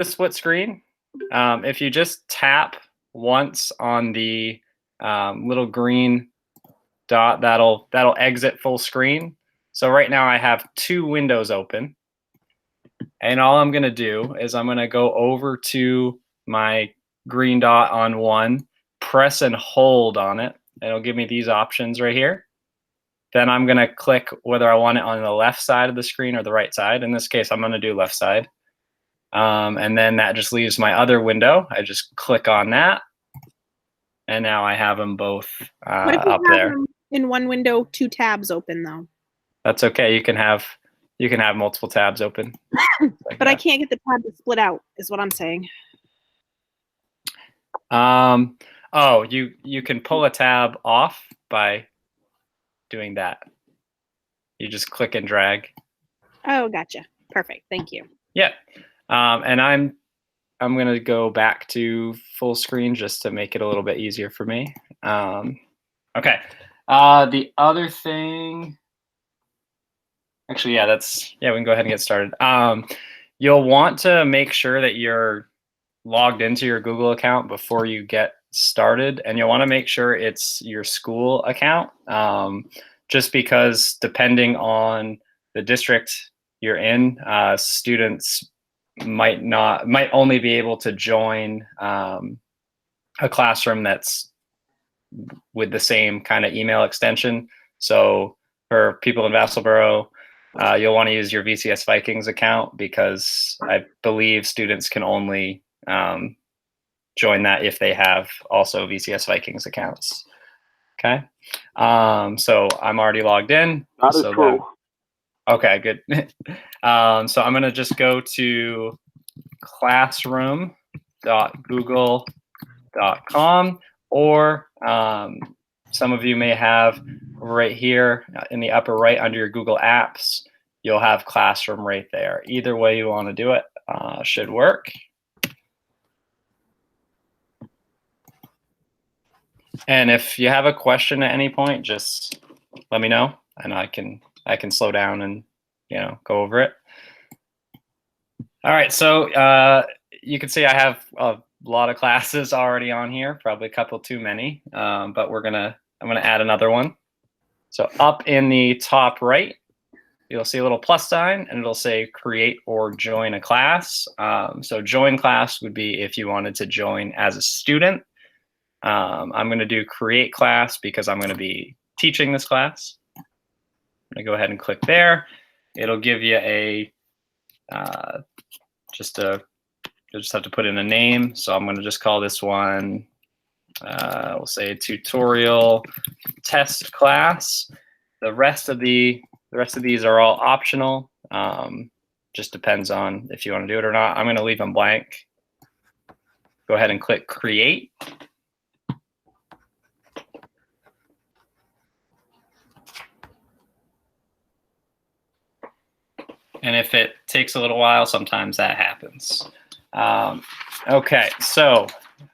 the split screen, if you just tap once on the little green dot, that'll exit full screen. So right now I have two windows open, and all I'm going to do is I'm going to go over to my green dot on one, press and hold on it, and it'll give me these options right here. Then I'm going to click whether I want it on the left side of the screen or the right side. In this case, I'm going to do left side. And then that just leaves my other window. I just click on that, and now I have them both What if you up have there. them in one window, two tabs open though? That's okay. You can have multiple tabs open. Like but that. I can't get the tab to split out, is what I'm saying. Oh, you can pull a tab off by doing that. You just click and drag. Oh, gotcha. Perfect. Thank you. Yeah. And I'm going to go back to full screen just to make it a little bit easier for me. Okay. The other thing, actually, yeah, we can go ahead and get started. You'll want to make sure that you're logged into your Google account before you get started, and you'll want to make sure it's your school account, just because depending on the district you're in, students might only be able to join a classroom that's with the same kind of email extension. So for people in Vassalboro, you'll want to use your VCS Vikings account, because I believe students can only join that if they have also VCS Vikings accounts. Okay. So I'm already logged in. That is true. Okay, good. So I'm going to just go to classroom.google.com, or some of you may have right here in the upper right under your Google Apps, you'll have Classroom right there. Either way you want to do it should work. And if you have a question at any point, just let me know, and I can slow down and go over it. All right, so you can see I have a lot of classes already on here, probably a couple too many, but I'm gonna add another one. So up in the top right, you'll see a little plus sign, and it'll say create or join a class. So join class would be if you wanted to join as a student. I'm going to do create class because I'm going to be teaching this class. I'm going to go ahead and click there. It'll give you a you'll just have to put in a name. So I'm going to just call this one, we'll say tutorial test class. The rest of these are all optional. Just depends on if you want to do it or not. I'm going to leave them blank. Go ahead and click create. And if it takes a little while, sometimes that happens. Okay, so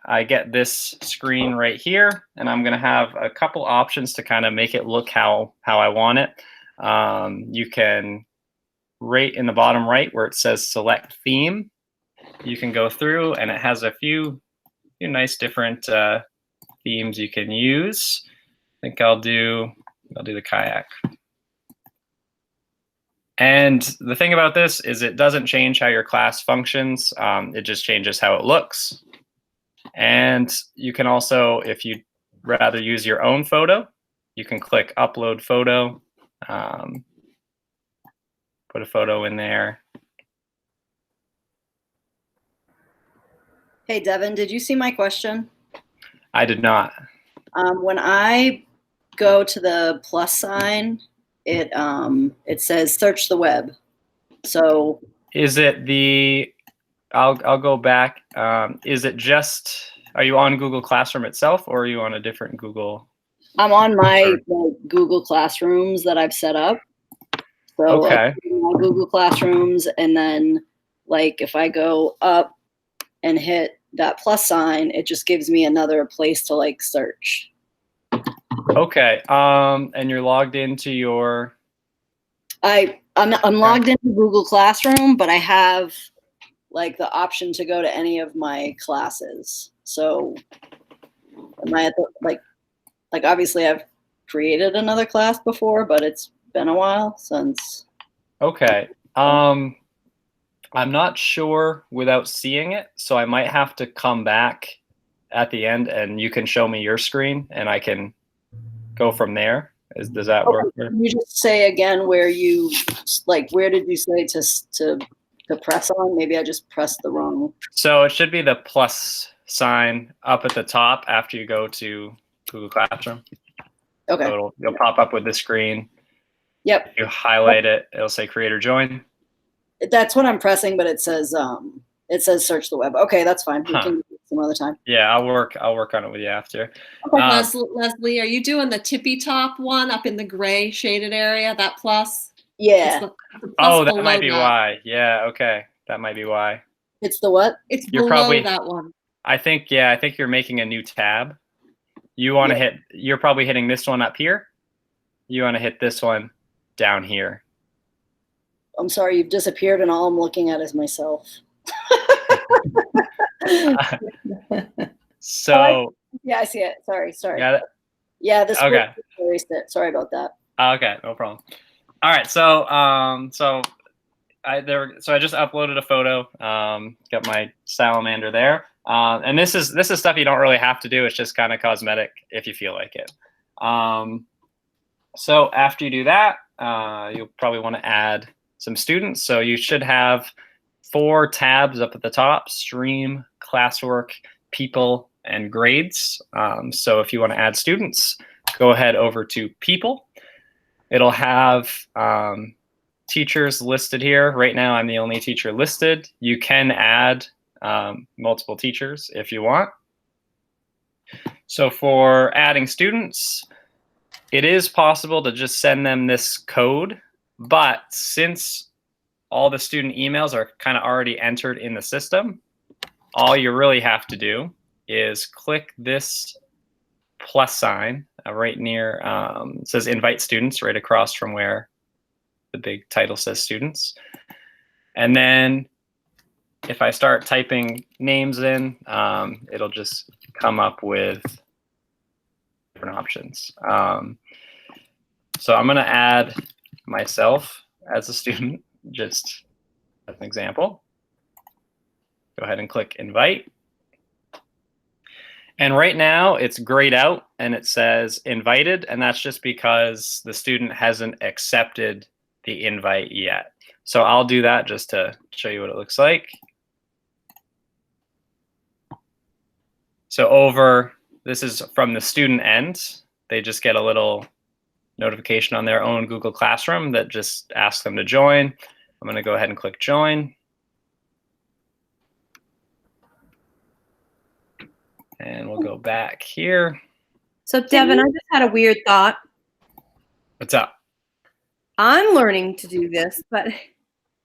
I get this screen right here, and I'm going to have a couple options to kind of make it look how I want it. You can, right in the bottom right where it says select theme, you can go through, and it has a few nice different themes you can use. I think I'll do the kayak. And the thing about this is it doesn't change how your class functions. It just changes how it looks. And you can also, if you'd rather use your own photo, you can click upload photo, put a photo in there. Hey, Devin, did you see my question? I did not. When I go to the plus sign, it says search the web. So is it the, I'll go back. Is it just, are you on Google Classroom itself, or are you on a different Google? I'm on my Google Classrooms that I've set up. So okay. My Google Classrooms, and then like if I go up and hit that plus sign, it just gives me another place to like search. Okay. And you're logged into your. I'm logged into Google Classroom, but I have like the option to go to any of my classes. So am I at the, like obviously I've created another class before, but it's been a while since. Okay. I'm not sure without seeing it, so I might have to come back at the end and you can show me your screen and I can go from there. Does that work? Can you just say again where you, like, where did you say to press on? Maybe I just pressed the wrong. So it should be the plus sign up at the top after you go to Google Classroom. Okay. So you'll pop up with the screen. Yep. You highlight it. It'll say Creator Join. That's what I'm pressing, but it says search the web. Okay, that's fine. We can do it some other time. Yeah, I'll work on it with you after. Leslie, are you doing the tippy top one up in the gray shaded area? That plus? Yeah. The plus Oh, that below might be why. Yeah. Okay, that might be why. It's the what? It's You're below probably- that one. I think you're making a new tab. You want to hit. You're probably hitting this one up here. You want to hit this one down here. I'm sorry, you've disappeared, and all I'm looking at is myself. So Yeah, I see it. Sorry. got it. Yeah, this Okay. erased it. Sorry about that. Okay, no problem. All right, so I just uploaded a photo. Got my salamander there, and this is stuff you don't really have to do. It's just kind of cosmetic if you feel like it. So after you do that, you'll probably want to add some students. So you should have 4 tabs up at the top: Stream, Classwork, People, and Grades. So if you want to add students, go ahead over to People. It'll have teachers listed here. Right now, I'm the only teacher listed. You can add multiple teachers if you want. So for adding students, it is possible to just send them this code, but since all the student emails are kind of already entered in the system, all you really have to do is click this plus sign right near, it says invite students right across from where the big title says students. And then if I start typing names in, it'll just come up with different options. So I'm going to add myself as a student, just as an example. Go ahead and click invite. And right now it's grayed out and it says invited, and that's just because the student hasn't accepted the invite yet. So I'll do that just to show you what it looks like. So this is from the student end. They just get a little notification on their own Google Classroom that just asks them to join. I'm going to go ahead and click join. And we'll go back here. So Devin, I just had a weird thought. What's up? I'm learning to do this, but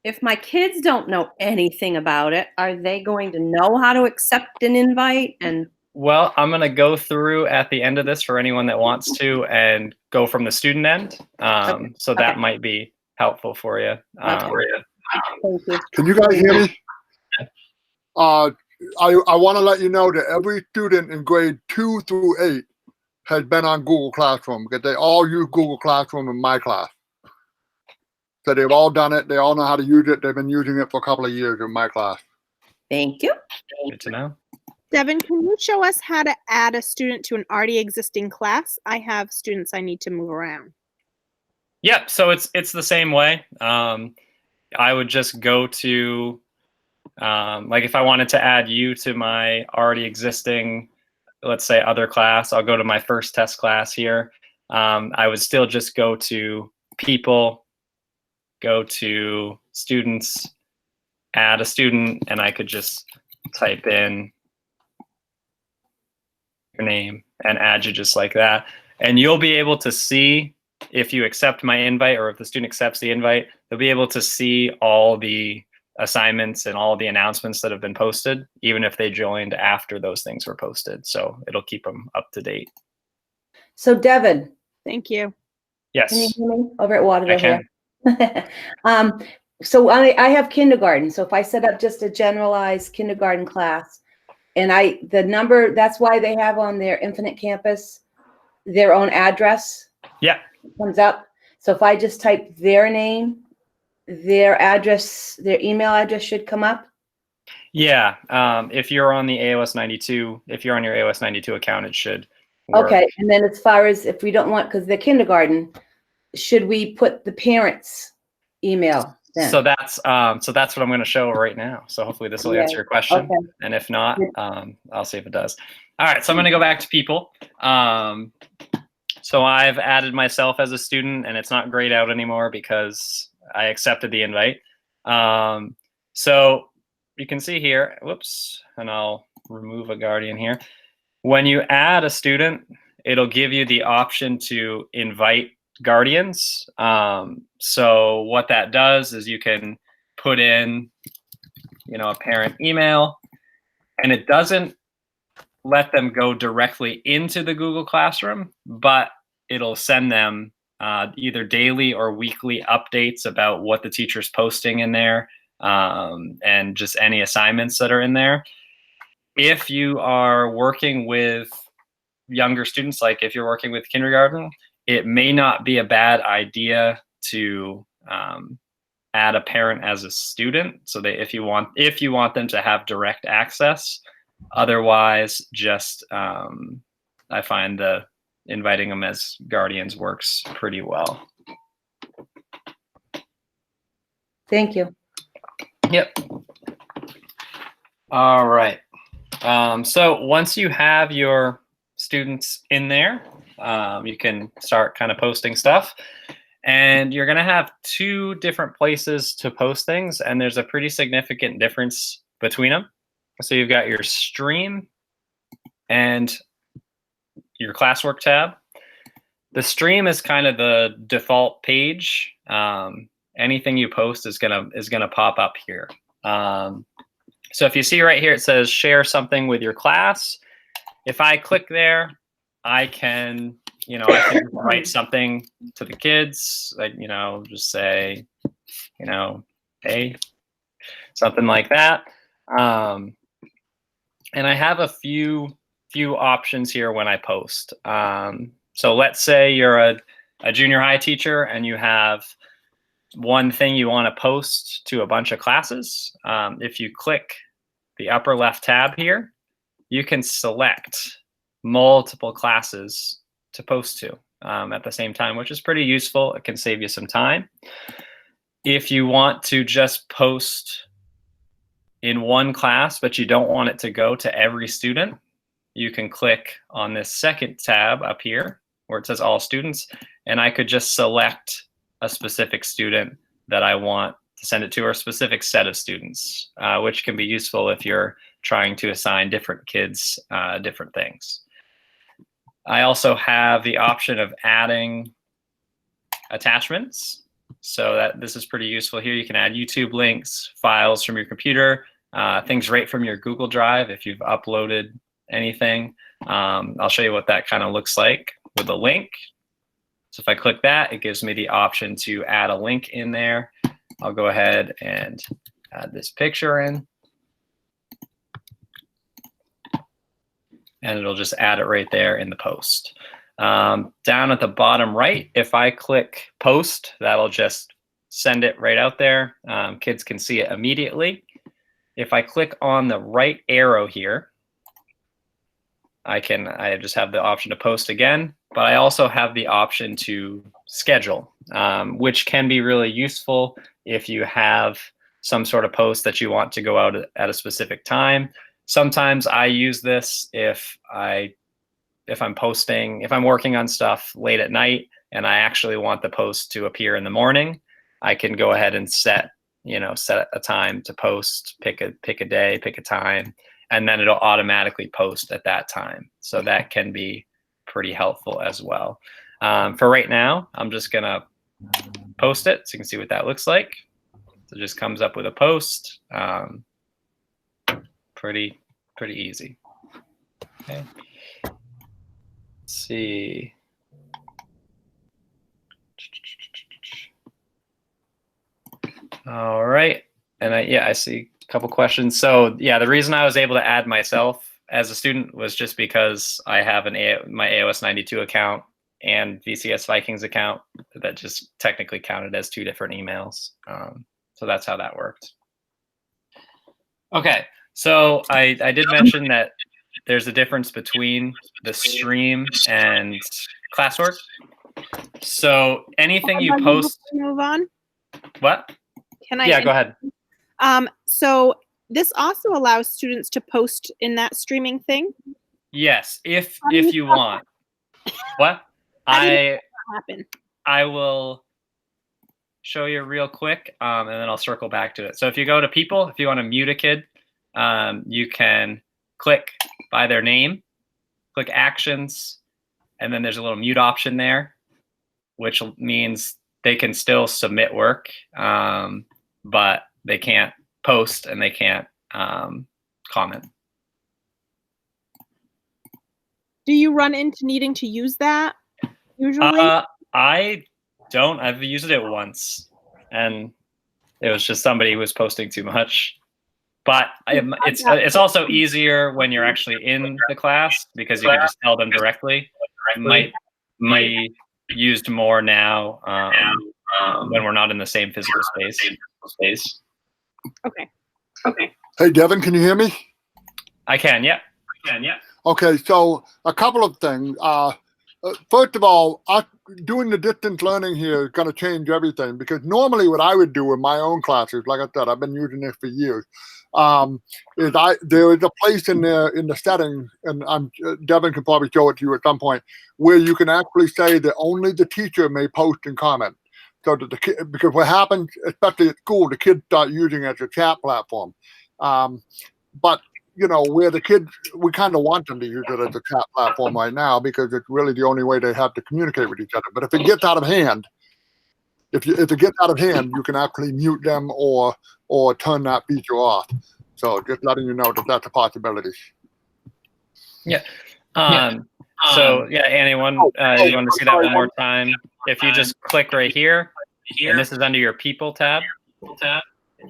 if my kids don't know anything about it, are they going to know how to accept an invite? And well, I'm going to go through at the end of this for anyone that wants to and go from the student end. So that might be helpful for you. Thank you. Can you guys hear me? I want to let you know that every student in grade 2 through 8 has been on Google Classroom because they all use Google Classroom in my class. So they've all done it. They all know how to use it. They've been using it for a couple of years in my class. Thank you. Good to know. Devin, can you show us how to add a student to an already existing class? I have students I need to move around. Yep. So it's the same way. I would just go to, like if I wanted to add you to my already existing, let's say other class, I'll go to my first test class here. I would still just go to people, go to students, add a student, and I could just type in your name and add you just like that. And you'll be able to see if you accept my invite or if the student accepts the invite, they'll be able to see all the assignments and all the announcements that have been posted, even if they joined after those things were posted. So it'll keep them up to date. So Devin, Thank you. Yes. can you hear me over at Water I can. here? So I have kindergarten. So if I set up just a generalized kindergarten class, and the number, that's why they have on their Infinite Campus their own address Yeah. comes up. So if I just type their name, their address, their email address should come up. Yeah. If you're on the AOS 92, if you're on your AOS 92 account, it should work. Okay. And then as far as if we don't want, because they're kindergarten, should we put the parents' email then? So that's what I'm going to show right now. So hopefully this will answer your question. Okay. And if not, I'll see if it does. All right. So I'm going to go back to people. So I've added myself as a student, and it's not grayed out anymore because I accepted the invite. So you can see here, whoops, and I'll remove a guardian here. When you add a student, it'll give you the option to invite guardians. So what that does is you can put in, a parent email, and it doesn't let them go directly into the Google Classroom, but it'll send them either daily or weekly updates about what the teacher's posting in there, and just any assignments that are in there. If you are working with younger students, like if you're working with kindergarten, it may not be a bad idea to add a parent as a student, so that if you want them to have direct access. Otherwise, just I find the inviting them as guardians works pretty well. Thank you. Yep. All right. So once you have your students in there, you can start kind of posting stuff. And you're going to have two different places to post things, and there's a pretty significant difference between them. So you've got your stream and your classwork tab. The stream is kind of the default page. Anything you post is gonna pop up here. So if you see right here, it says share something with your class. If I click there, I can write something to the kids, like, just say, hey, something like that. And I have a few options here when I post. So let's say you're a junior high teacher and you have one thing you want to post to a bunch of classes. If you click the upper left tab here, you can select multiple classes to post to at the same time, which is pretty useful. It can save you some time. If you want to just post in one class, but you don't want it to go to every student, you can click on this second tab up here where it says all students, and I could just select a specific student that I want to send it to, or a specific set of students, which can be useful if you're trying to assign different kids different things. I also have the option of adding attachments. So that this is pretty useful here. You can add YouTube links, files from your computer, things right from your Google Drive if you've uploaded anything. I'll show you what that kind of looks like with a link. So if I click that, it gives me the option to add a link in there. I'll go ahead and add this picture in. And it'll just add it right there in the post. Down at the bottom right, if I click post, that'll just send it right out there. Kids can see it immediately. If I click on the right arrow here, I just have the option to post again, but I also have the option to schedule, which can be really useful if you have some sort of post that you want to go out at a specific time. Sometimes I use this if I'm working on stuff late at night and I actually want the post to appear in the morning. I can go ahead and set a time to post, pick a day, pick a time, and then it'll automatically post at that time. So that can be pretty helpful as well. For right now, I'm just gonna post it so you can see what that looks like. So it just comes up with a post. Pretty easy. Okay. Let's see. All right. And I see a couple questions. So yeah, the reason I was able to add myself as a student was just because I have my AOS 92 account and VCS Vikings account that just technically counted as two different emails. So that's how that worked. Okay, so I did mention that there's a difference between the stream and classwork. So anything you post, Move on. what? Can I? Yeah, go ahead. So this also allows students to post in that streaming thing. Yes, if How do you you stop want. What? How do you make that happen? I will show you real quick, and then I'll circle back to it. So if you go to people, if you want to mute a kid, you can click by their name, click actions, and then there's a little mute option there, which means they can still submit work, but they can't post and they can't comment. Do you run into needing to use that usually? I don't. I've used it once, and it was just somebody who was posting too much. But it's also easier when you're actually in the class because you can just tell them directly. It might be used more now when we're not in the same physical space. Okay. Hey, Devin, can you hear me? I can, yeah. Okay, so a couple of things. First of all, doing the distance learning here is going to change everything, because normally what I would do in my own classes, like I said, I've been using this for years, is there is a place in the settings, and Devin can probably show it to you at some point, where you can actually say that only the teacher may post and comment. So that because what happens, especially at school, the kids start using it as a chat platform. But you know, where the kids, we kind of want them to use it as a chat platform right now, because it's really the only way they have to communicate with each other. But if it gets out of hand, if it gets out of hand, you can actually mute them or turn that feature off. So just letting you know that that's a possibility. Yeah. So yeah, anyone, you want to see that one more time? If you just click right here, and this is under your people tab.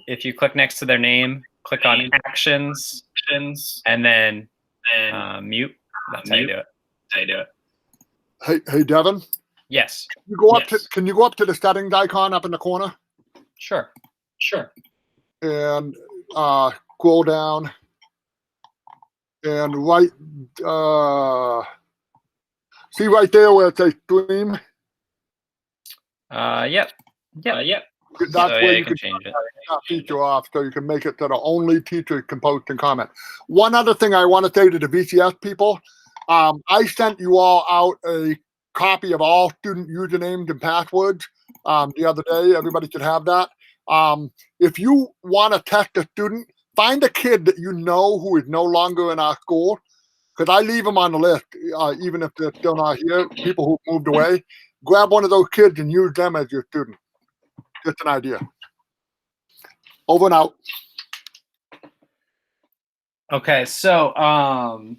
If you click next to their name, click on actions, and then mute. That's how you do it. Hey, Devin. Yes. You go up can you go up to the settings icon up in the corner? Sure. And scroll down and right, see right there where it says stream? Yep. That's So, where you you can can change it. that feature off, so you can make it so the only teacher can post and comment. One other thing I want to say to the VCS people, I sent you all out a copy of all student usernames and passwords the other day. Everybody should have that. If you want to test a student, find a kid that you know who is no longer in our school, because I leave them on the list, even if they're still not here, people who moved away. Grab one of those kids and use them as your student. Just an idea. Over and out. Okay, so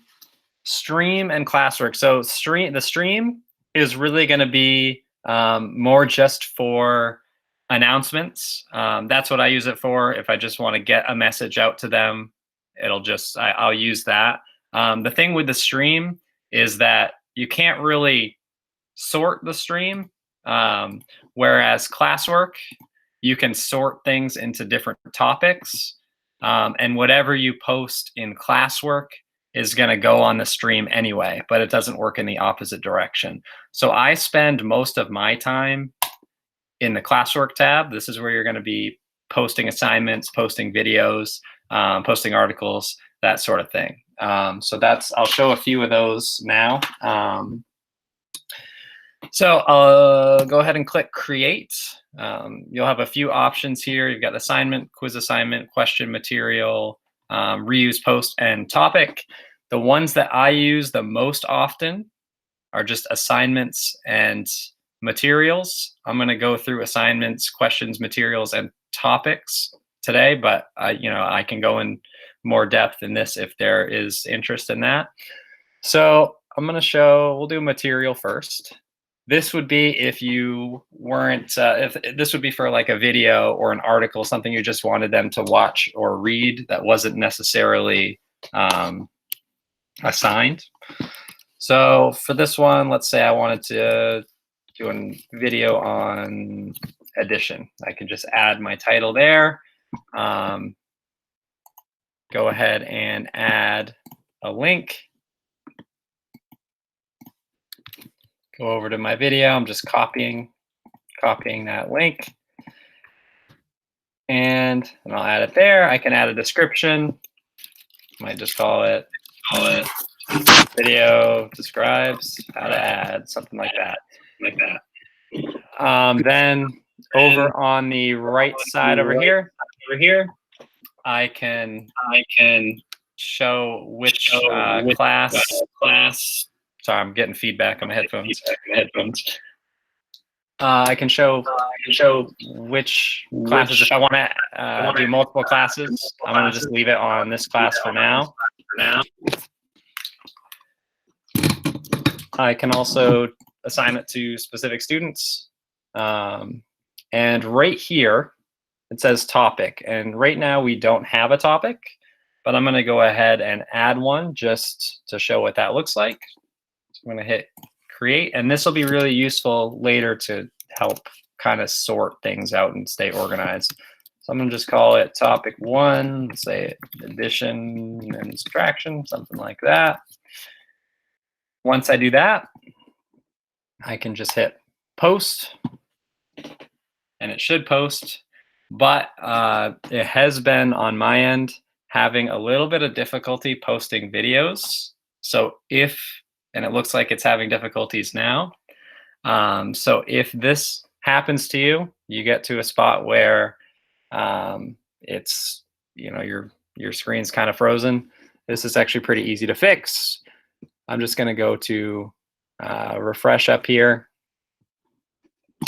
stream and classwork. So the stream is really going to be more just for announcements. That's what I use it for. If I just want to get a message out to them, I'll use that. The thing with the stream is that you can't really sort the stream, whereas classwork, you can sort things into different topics, and whatever you post in classwork is going to go on the stream anyway, but it doesn't work in the opposite direction. So I spend most of my time in the classwork tab. This is where you're going to be posting assignments, posting videos, posting articles, that sort of thing. So I'll show a few of those now. So I'll go ahead and click create. You'll have a few options here. You've got assignment, quiz assignment, question material, reuse post, and topic. The ones that I use the most often are just assignments and materials. I'm going to go through assignments, questions, materials, and topics today, but I can go in more depth in this if there is interest in that. So I'm going to we'll do material first. This would be if you weren't, if this would be for like a video or an article, something you just wanted them to watch or read that wasn't necessarily assigned. So for this one, let's say I wanted to do a video on addition. I can just add my title there. Go ahead and add a link. Go over to my video. I'm just copying that link. And I'll add it there. I can add a description. Might just call it video describes how to add, something like that. Then over on the right side over here, I can show which class. Sorry, I'm getting feedback on my headphones. I can show which classes. If I want to do multiple classes, I'm going to just leave it on this class for now. I can also assign it to specific students. And right here, it says topic. And right now we don't have a topic, but I'm going to go ahead and add one just to show what that looks like. So I'm going to hit create, and this will be really useful later to help kind of sort things out and stay organized. So I'm going to just call it topic 1, let's say addition and subtraction, something like that. Once I do that, I can just hit post, and it should post, but it has been on my end having a little bit of difficulty posting videos. So and it looks like it's having difficulties now. So if this happens to you, you get to a spot where it's, your screen's kind of frozen. This is actually pretty easy to fix. I'm just going to go to refresh up here.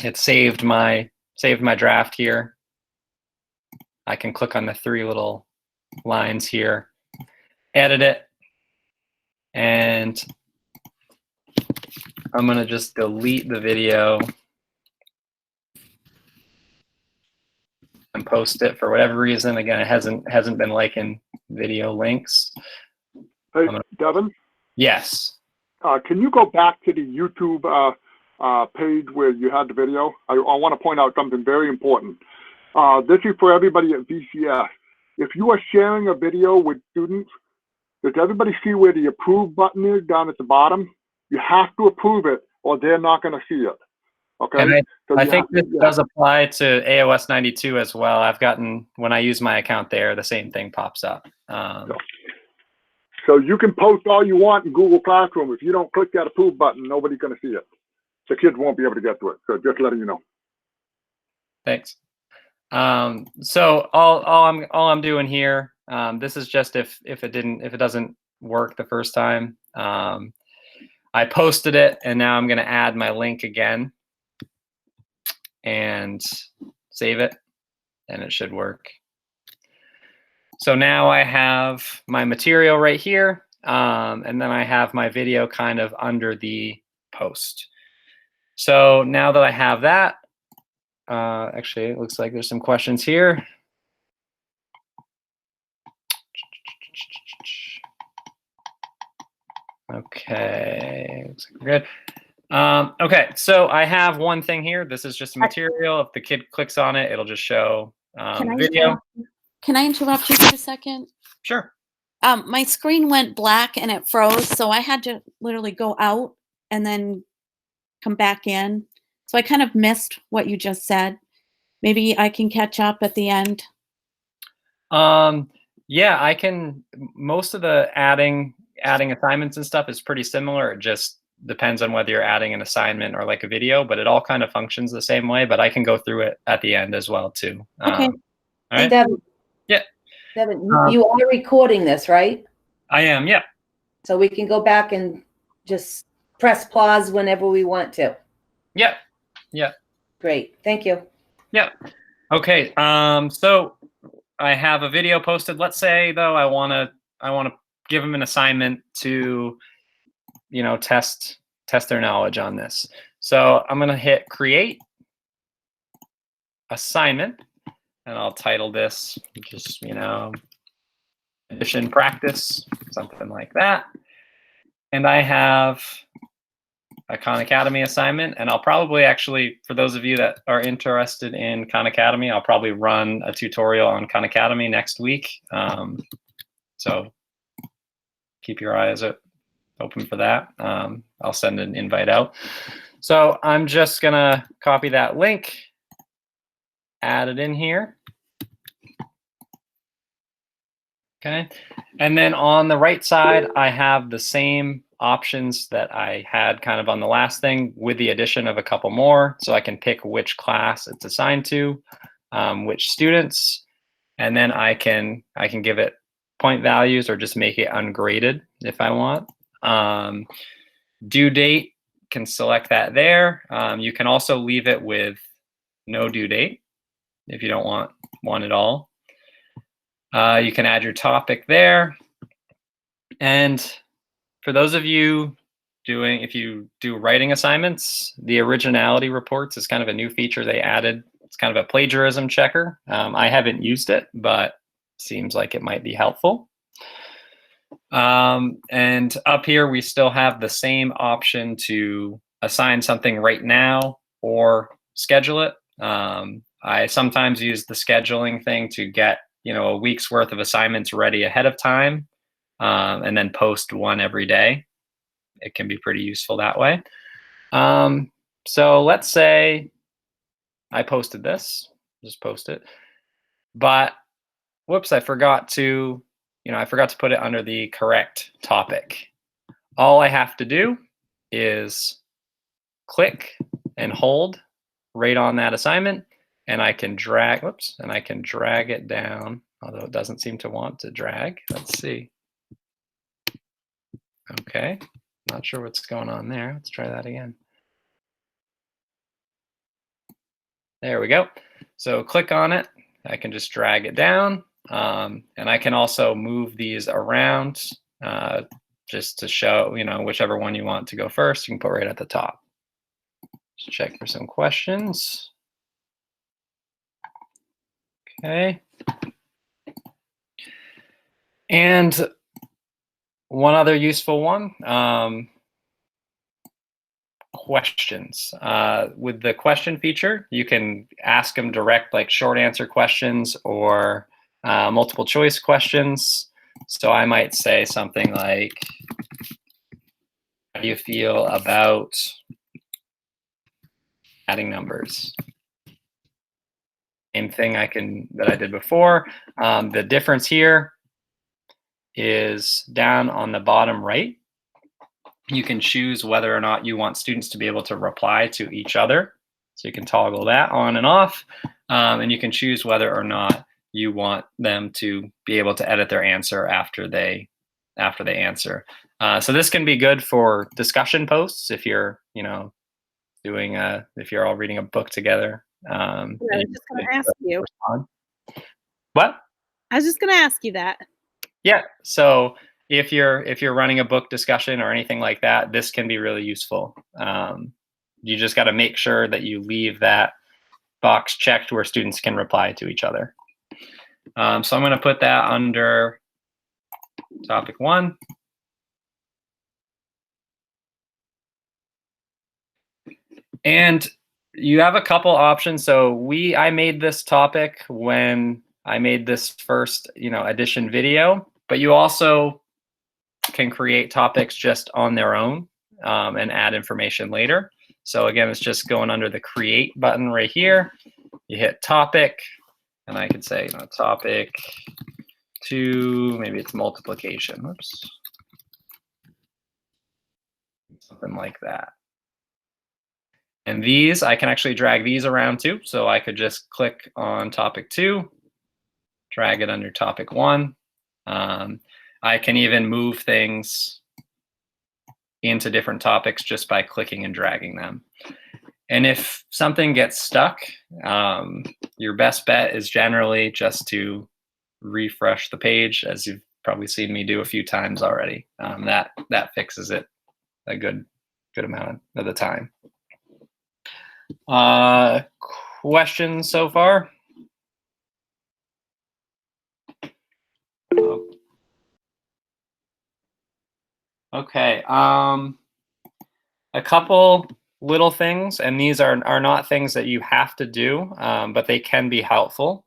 It saved my draft here. I can click on the 3 little lines here, edit it, and I'm going to just delete the video and post it for whatever reason. Again, it hasn't been liking video links. Hey, Devin? Yes. Can you go back to the YouTube page where you had the video? I want to point out something very important. This is for everybody at VCS. If you are sharing a video with students, does everybody see where the approve button is down at the bottom? You have to approve it or they're not going to see it. Okay. And So I you think have this to- does apply to AOS 92 as well. I've gotten, when I use my account there, the same thing pops up. So you can post all you want in Google Classroom. If you don't click that approve button, nobody's going to see it. The kids won't be able to get to it. So just letting you know. Thanks. So all I'm doing here, this is just if it doesn't work the first time. I posted it, and now I'm going to add my link again and save it, and it should work. So now I have my material right here, and then I have my video kind of under the post. So now that I have that, actually, it looks like there's some questions here. Okay, looks like we're good. Okay, so I have one thing here. This is just material. If the kid clicks on it, it'll just show video. Can I interrupt you for a second? Sure. My screen went black and it froze, so I had to literally go out and then come back in. So I kind of missed what you just said. Maybe I can catch up at the end. Yeah, I can. Most of the adding assignments and stuff is pretty similar. It just depends on whether you're adding an assignment or like a video, but it all kind of functions the same way. But I can go through it at the end as well too. Okay. All right. Devin, Yeah. Devin, you are recording this, right? I am. Yeah. So we can go back and just press pause whenever we want to. Yeah. Yeah. Great. Thank you. Yeah. Okay. So I have a video posted. Let's say though I want to give them an assignment to, test their knowledge on this. So I'm going to hit create assignment, and I'll title this just, addition practice, something like that. And I have a Khan Academy assignment, and I'll probably actually, for those of you that are interested in Khan Academy, I'll probably run a tutorial on Khan Academy next week. So keep your eyes open for that. I'll send an invite out. So I'm just gonna copy that link, add it in here. Okay, and then on the right side, I have the same options that I had kind of on the last thing with the addition of a couple more. So I can pick which class it's assigned to, which students, and then I can give it point values or just make it ungraded if I want. Due date, can select that there. You can also leave it with no due date if you don't want one at all. You can add your topic there. And for those of you if you do writing assignments, the originality reports is kind of a new feature they added. It's kind of a plagiarism checker. I haven't used it, but seems like it might be helpful. And up here, we still have the same option to assign something right now or schedule it. I sometimes use the scheduling thing to get a week's worth of assignments ready ahead of time, and then post one every day. It can be pretty useful that way. So let's say I posted this, just post it, but whoops, I forgot to put it under the correct topic. All I have to do is click and hold right on that assignment, and I can drag, and I can drag it down, although it doesn't seem to want to drag. Let's see. Okay, not sure what's going on there. Let's try that again. There we go. So click on it. I can just drag it down, and I can also move these around just to show, whichever one you want to go first, you can put right at the top. Just check for some questions. Okay. And one other useful one, questions. With the question feature, you can ask them direct, like short answer questions or multiple choice questions. So I might say something like, how do you feel about adding numbers? Same thing that I did before. The difference here is down on the bottom right. You can choose whether or not you want students to be able to reply to each other. So you can toggle that on and off. And you can choose whether or not you want them to be able to edit their answer after they answer. So this can be good for discussion posts if you're, if you're all reading a book together. I was just going to ask you. What? I was just going to ask you that. Yeah. So if you're running a book discussion or anything like that, this can be really useful. You just got to make sure that you leave that box checked where students can reply to each other. So I'm going to put that under topic 1. And you have a couple options. So I made this topic when I made this first, addition video, but you also can create topics just on their own and add information later. So again, it's just going under the create button right here. You hit topic, and I could say topic 2, maybe it's multiplication. Oops. Something like that. And these, I can actually drag these around too. So I could just click on topic 2, drag it under topic 1. I can even move things into different topics just by clicking and dragging them. And if something gets stuck, your best bet is generally just to refresh the page, as you've probably seen me do a few times already. That fixes it a good amount of the time. Questions so far? Oh. Okay. A couple little things, and these are not things that you have to do, but they can be helpful.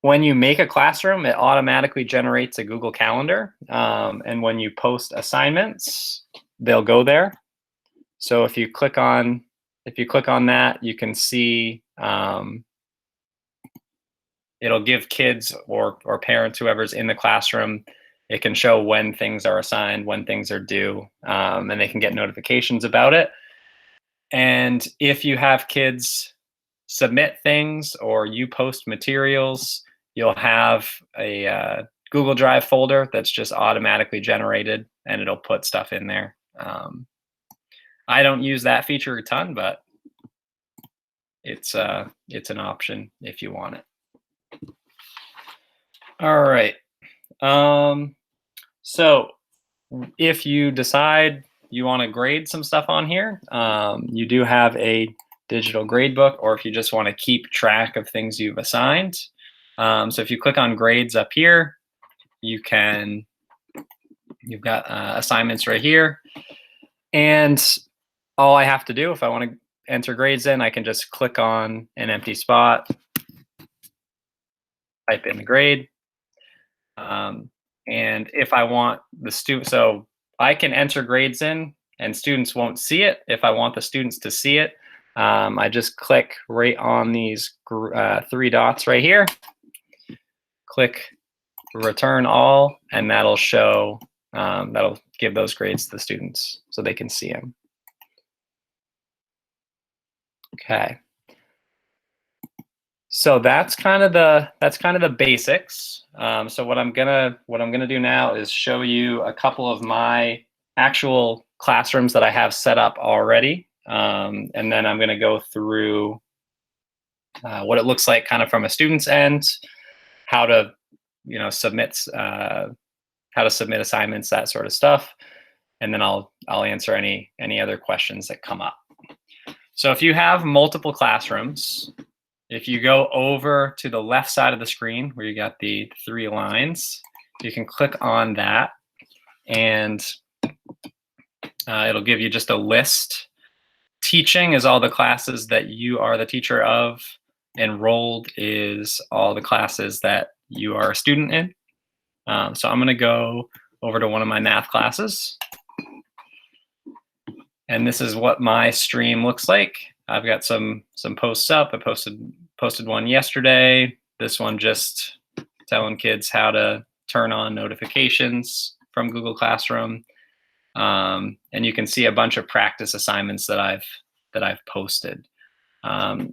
When you make a classroom, it automatically generates a Google Calendar, and when you post assignments, they'll go there. So if you click on that, you can see it'll give kids or parents, whoever's in the classroom, it can show when things are assigned, when things are due, and they can get notifications about it. And if you have kids submit things or you post materials, you'll have a Google Drive folder that's just automatically generated, and it'll put stuff in there. I don't use that feature a ton, but it's an option if you want it. All right. So if you decide you want to grade some stuff on here, you do have a digital grade book, or if you just want to keep track of things you've assigned. So if you click on grades up here, you've got assignments right here. And all I have to do, if I want to enter grades in, I can just click on an empty spot, type in the grade. And if I want the student, so I can enter grades in and students won't see it. If I want the students to see it, I just click right on these 3 dots right here, click return all, and that'll show, that'll give those grades to the students so they can see them. Okay. So that's kind of the basics. So what I'm gonna do now is show you a couple of my actual classrooms that I have set up already, and then I'm gonna go through what it looks like kind of from a student's end, how to submit assignments, that sort of stuff, and then I'll answer any other questions that come up. So if you have multiple classrooms, if you go over to the left side of the screen where you got the 3 lines, you can click on that, and it'll give you just a list. Teaching is all the classes that you are the teacher of. Enrolled is all the classes that you are a student in. So I'm going to go over to one of my math classes. And this is what my stream looks like. I've got some posts up. I posted one yesterday. This one just telling kids how to turn on notifications from Google Classroom. And you can see a bunch of practice assignments that I've posted. If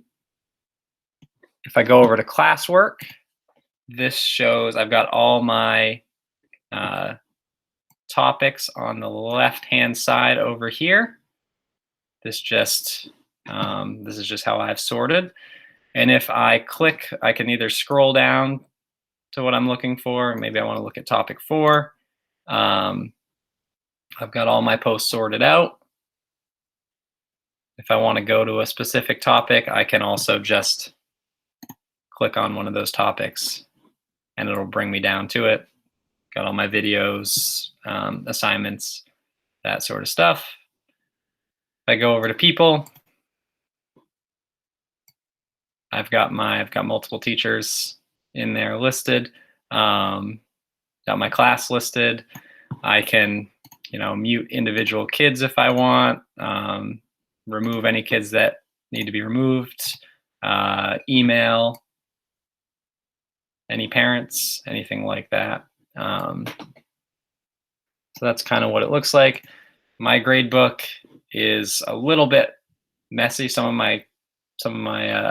I go over to classwork, this shows I've got all my topics on the left-hand side over here. This is just how I've sorted. And if I click, I can either scroll down to what I'm looking for. Maybe I want to look at topic 4. I've got all my posts sorted out. If I want to go to a specific topic, I can also just click on one of those topics and it'll bring me down to it. Got all my videos, assignments, that sort of stuff. If I go over to people, I've got multiple teachers in there listed. Got my class listed. I can, mute individual kids if I want. Remove any kids that need to be removed. Email any parents, anything like that. So that's kind of what it looks like. My grade book is a little bit messy. Some of my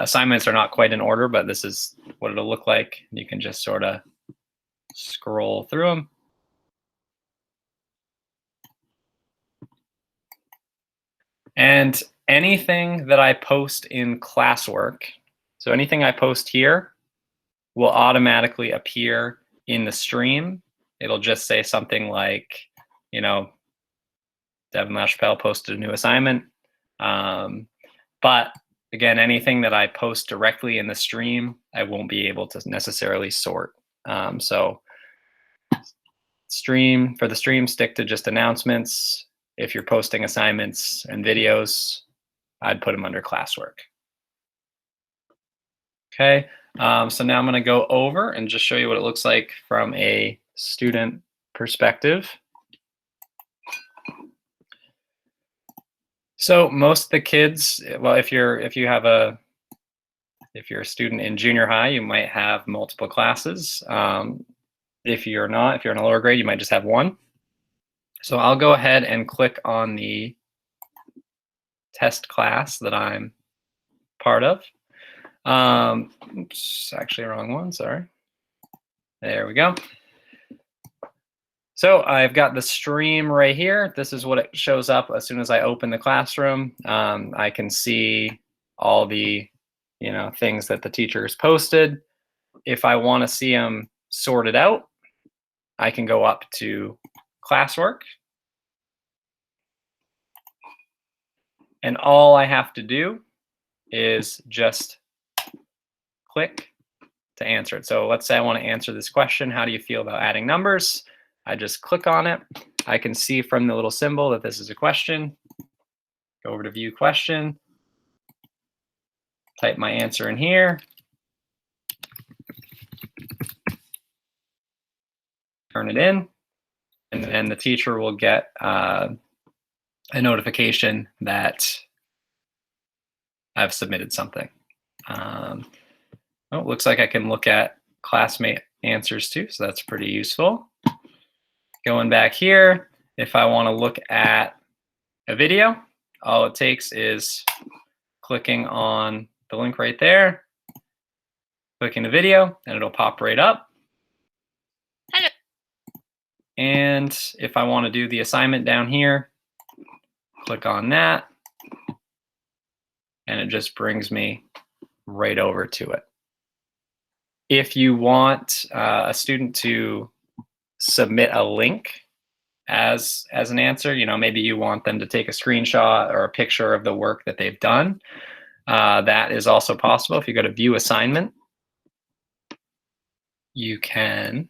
assignments are not quite in order, but this is what it'll look like. You can just sort of scroll through them. And anything that I post in classwork, so anything I post here will automatically appear in the stream. It'll just say something like, Devin LaChapelle posted a new assignment. But again, anything that I post directly in the stream, I won't be able to necessarily sort. So for the stream, stick to just announcements. If you're posting assignments and videos, I'd put them under classwork. Okay, so now I'm going to go over and just show you what it looks like from a student perspective. So most of the kids, well, if you're a student in junior high, you might have multiple classes. If you're not, if you're in a lower grade, you might just have one. So I'll go ahead and click on the test class that I'm part of. Oops, actually wrong one, sorry. There we go. So I've got the stream right here. This is what it shows up as soon as I open the classroom. I can see all the things that the teacher has posted. If I want to see them sorted out, I can go up to classwork. And all I have to do is just click to answer it. So let's say I want to answer this question, how do you feel about adding numbers? I just click on it. I can see from the little symbol that this is a question. Go over to view question. Type my answer in here. Turn it in. And then the teacher will get a notification that I've submitted something. Oh, it looks like I can look at classmate answers too, so that's pretty useful. Going back here, if I want to look at a video, all it takes is clicking on the link right there, clicking the video, and it'll pop right up. Hello. And if I want to do the assignment down here, click on that, and it just brings me right over to it. If you want a student to submit a link as an answer, maybe you want them to take a screenshot or a picture of the work that they've done, that is also possible. If you go to view assignment, you can,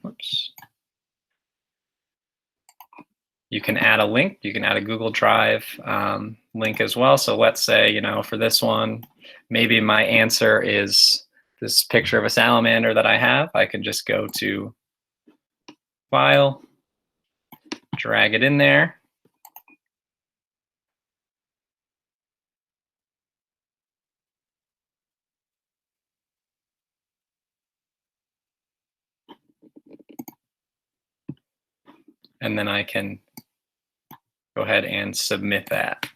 you can add a link. You can add a Google Drive link as well. So let's say, for this one, maybe my answer is this picture of a salamander that I have. I can just go to File, drag it in there. And then I can go ahead and submit that.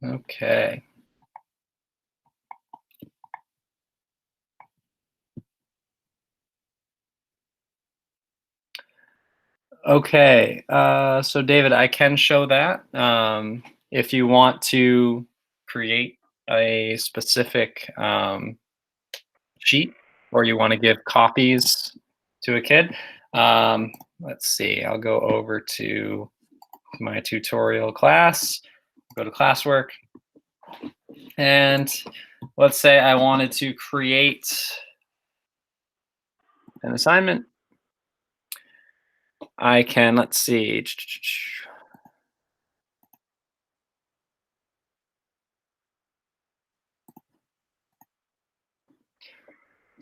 Okay. Okay, so David, I can show that. If you want to create a specific sheet, or you want to give copies to a kid, let's see, I'll go over to my tutorial class, go to classwork, and let's say I wanted to create an assignment. I can, let's see.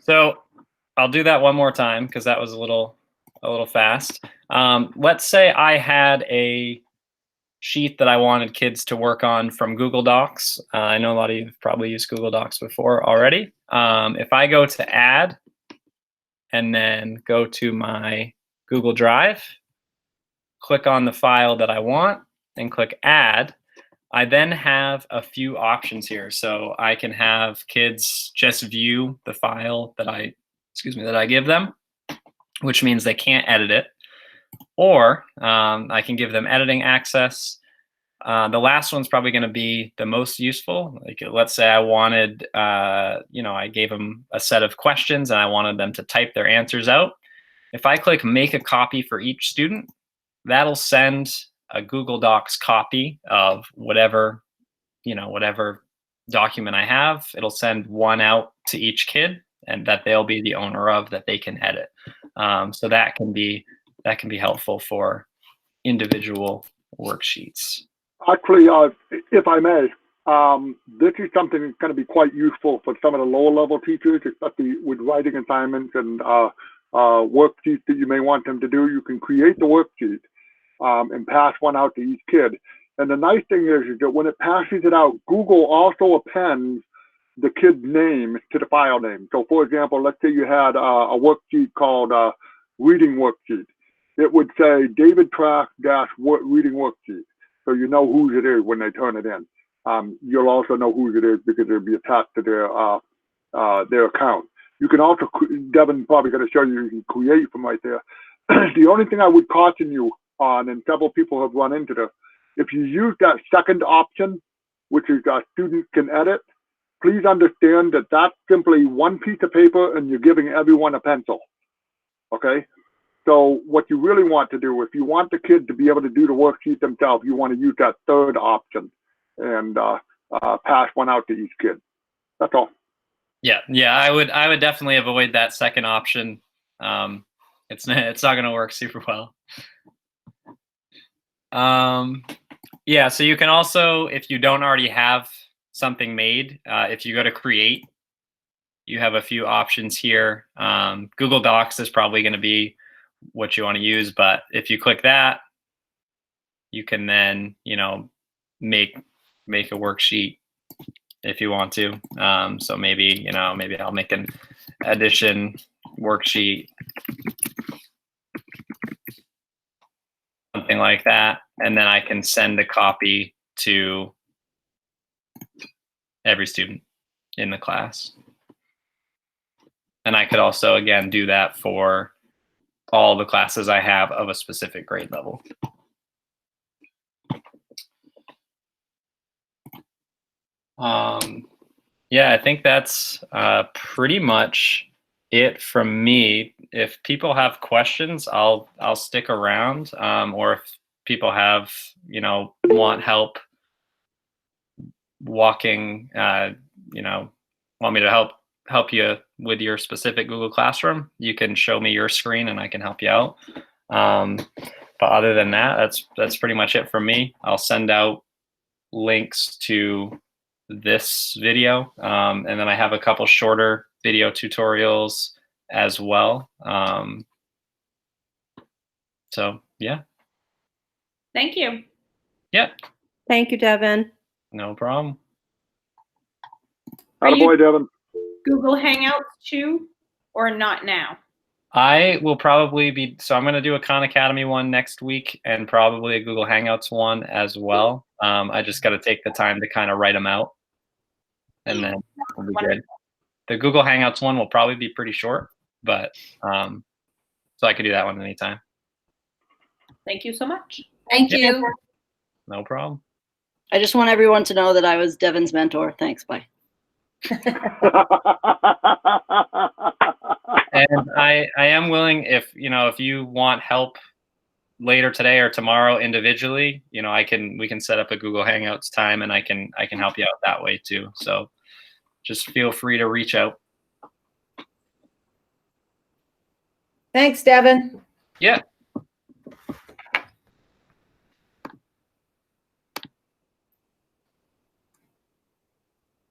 So I'll do that one more time because that was a little fast. Let's say I had a sheet that I wanted kids to work on from Google Docs. I know a lot of you have probably used Google Docs before already. If I go to add and then go to my Google Drive, click on the file that I want and click add, I then have a few options here. So I can have kids just view the file that I give them, which means they can't edit it. Or I can give them editing access. The last one's probably going to be the most useful. Like, let's say I wanted, I gave them a set of questions and I wanted them to type their answers out. if I click make a copy for each student, that'll send a Google Docs copy of whatever, whatever document I have. It'll send one out to each kid, and that they'll be the owner of, that they can edit. So that can be helpful for individual worksheets. Actually, if I may, this is something that's going to be quite useful for some of the lower level teachers, especially with writing assignments and worksheets that you may want them to do. You can create the worksheet and pass one out to each kid. And the nice thing is that when it passes it out, Google also appends the kid's name to the file name. So for example, let's say you had a worksheet called reading worksheet. It would say David Trask reading worksheet. So you know whose it is when they turn it in. You'll also know whose it is because it'll be attached to their account. You can also, Devin probably going to show you can create from right there. The only thing I would caution you on, and several people have run into this, if you use that second option, which is students can edit, please understand that that's simply one piece of paper and you're giving everyone a pencil, okay? So what you really want to do, if you want the kid to be able to do the worksheet themselves, you want to use that third option and pass one out to each kid. That's all. Yeah, I would definitely avoid that second option. It's not going to work super well. Yeah, so you can also, if you don't already have something made, if you go to create, you have a few options here. Google Docs is probably going to be what you want to use, but if you click that, you can then, make a worksheet if you want to. So maybe I'll make an addition worksheet, something like that, and then I can send a copy to every student in the class. And I could also, again, do that for all the classes I have of a specific grade level. Yeah, I think that's pretty much it from me. If people have questions, I'll stick around, or if people have, want help walking, want me to help you with your specific Google Classroom, you can show me your screen and I can help you out. But other than that, that's pretty much it from me. I'll send out links to this video, and then I have a couple shorter video tutorials as well. So yeah. Thank you. Yeah, Thank you, Devin. no problem. Are you- Attaboy, Devin. Google Hangouts too, or not now? I will probably be, so I'm going to do a Khan Academy one next week and probably a Google Hangouts one as well. I just got to take the time to kind of write them out, and then we'll be good. The Google Hangouts one will probably be pretty short, but so I could do that one anytime. Thank you so much. Thank you. No problem. I just want everyone to know that I was Devin's mentor. Thanks. Bye. And I am willing, if you want help later today or tomorrow individually, we can set up a Google Hangouts time and I can help you out that way too. So just feel free to reach out. Thanks, Devin. Yeah.